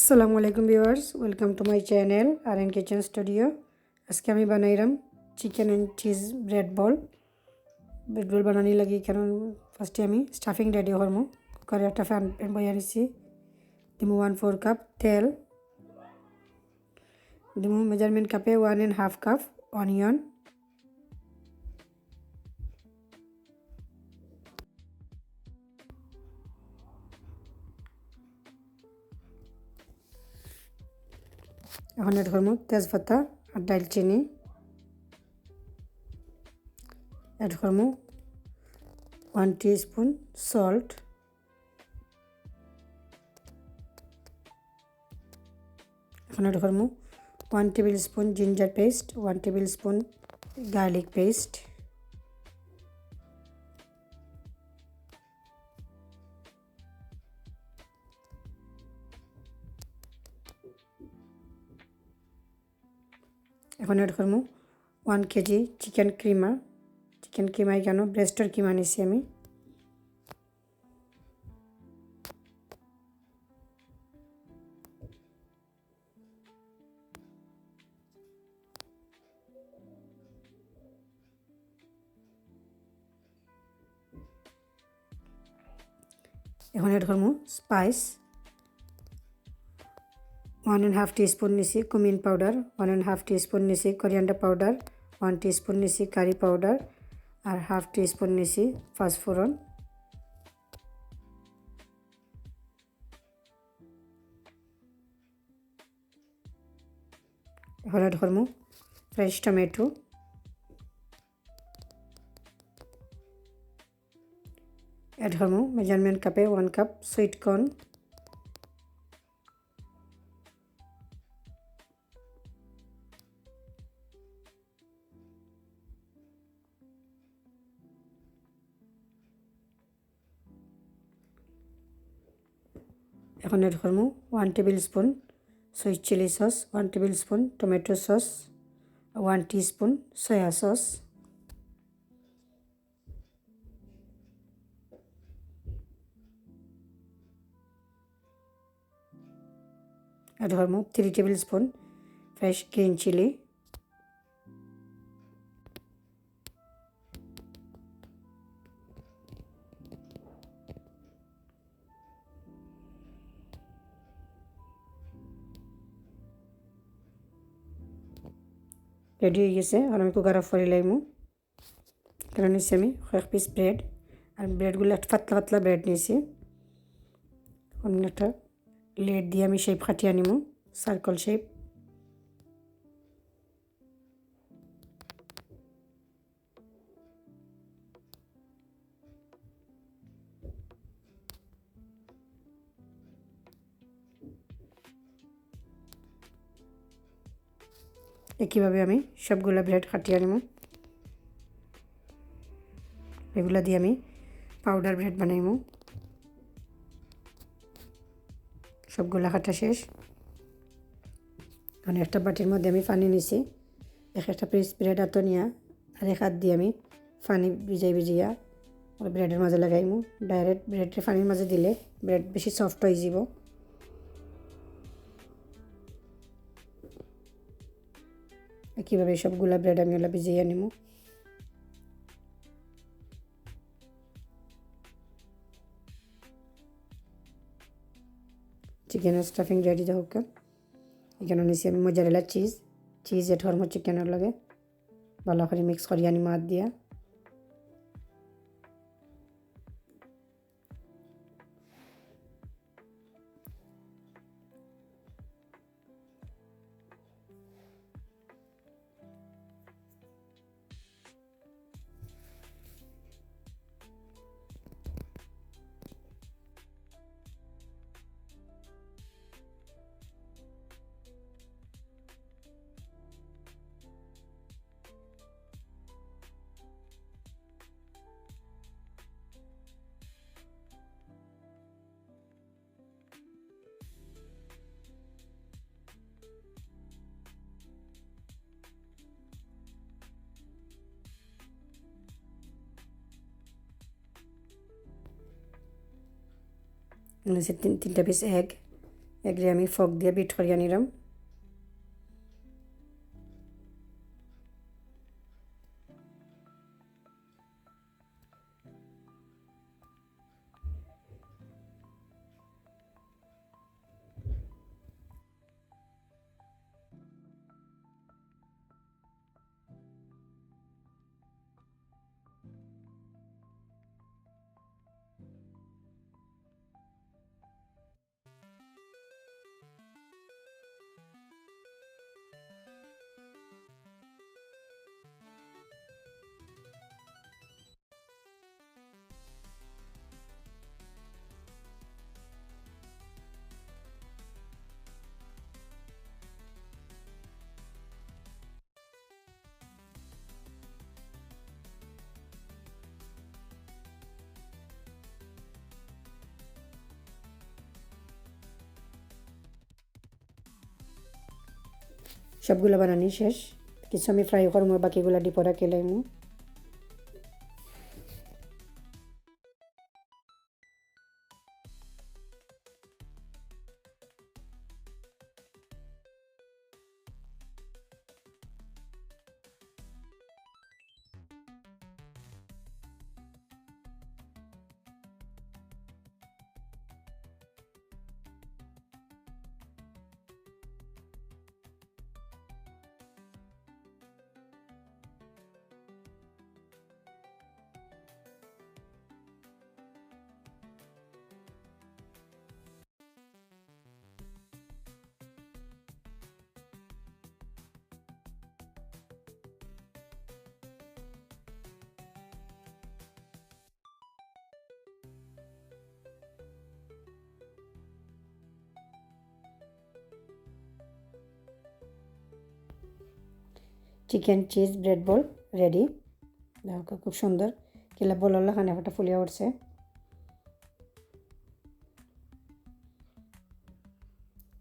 আসসালামু আলাইকুম viewers, welcome to my channel R N kitchen studio. আজকে আমি বানাইলাম chicken and cheese bread ball বানানি লাগি। কারণ ফার্স্টে আমি স্টাফিং রেডি করবো। কুকারে একটা প্যান বইয়া নিছি, দিমু 1/4 কাপ তেল, দিমু মেজারমেন্ট কাপে 1.5 কাপ অনিয়ন, এখন এড করবো তেজপাতা আর দালচিনি, এড করবো 1 টিস্পুন সল্ট, এখন এড করবো 1 tablespoon ginger paste, 1 tablespoon garlic paste, এখন এড করবো 1 কেজি চিকেন কিমা। চিকেন কিমাই কেন ব্রেস্টের কিমা নিছি আমি। এখন এড করবো স্পাইস, 1.5 টিস্পুন নিছি কুমিন পাউডার, 1.5 টিস্পুন নিছি কোরিয়ান্ডার পাউডার, 1 টিস্পুন নিছি কারি পাউডার আর 1/2 টিস্পুন নিছি পাঁচফোড়ন। এখন এড করবো ফ্রেশ টমেটো, এড করবো মেজারমেন্ট কাপে 1 কাপ সুইট কর্ন, এখন এড করবো 1 tablespoon sweet chilli sauce, 1 tablespoon tomato sauce, 1 teaspoon soya sauce, add করবো 3 tablespoon fresh green chilli, ready হয়ে গেছে। আর আমি কুকার অফ করে লাইমু। কারণ নিচ্ছি আমি কয়েক পিস ব্রেড, আর ব্রেডগুলো একটা পাতলা পাতলা ব্রেড নিয়েছি। অন্য একটা লেড দিয়ে আমি শেপ কাটিয়ে নিমু, সার্কল শেপ। একইভাবে আমি সবগুলো ব্রেড কাটিয়ে নিমু। এগুলা দিয়ে আমি পাউডার ব্রেড বানাইমু। সবগুলা কাটা শেষ। এখন একটা বাটির মধ্যে আমি পানি নিছি, একটা পিস ব্রেড আতো নিয়া আর এক হাত দিয়ে আমি পানি ভিজাইয়া ব্রেডের মাঝে লাগাইমু। ডাইরেক্ট ব্রেডের পানির মাঝে দিলে ব্রেড বেশি সফট হয়ে যাব। কীভাবে সবগুলা ব্রেড আমি ওলা ভিজাইয়া নিমু। চিকেনের স্টাফিং রেডি হোক। এখানে নিছি আমি মোজারেলা চিজ এড করবো চিকেনের লগে, ভালো করে মিক্স করিয়া নিমু হাত দিয়া। নিয়েছি 3টা পিস এগ এগুলি আমি ফক দিয়ে বিট করিয়া নিলাম। সবগুলো বানানি শেষ, কিছু আমি ফ্রাই করবো, বাকিগুলো ডিপো রাখি লাইমু। চিকেন চিজ ব্রেড বল রেডি। দেখো খুব সুন্দর কিলা বল হলো, খানে ফাটা ফুলিয়া উঠছে।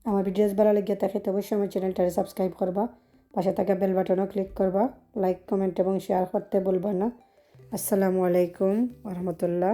আমার ভিডিওস ভালো লেগে থাকে তো অবশ্যই আমার চ্যানেলটা সাবস্ক্রাইব করবা, পাশে থাকা বেল বাটনও ক্লিক করবা, লাইক কমেন্ট এবং শেয়ার করতে ভুলবা না। আসসালামু আলাইকুম ওয়া রাহমাতুল্লাহ।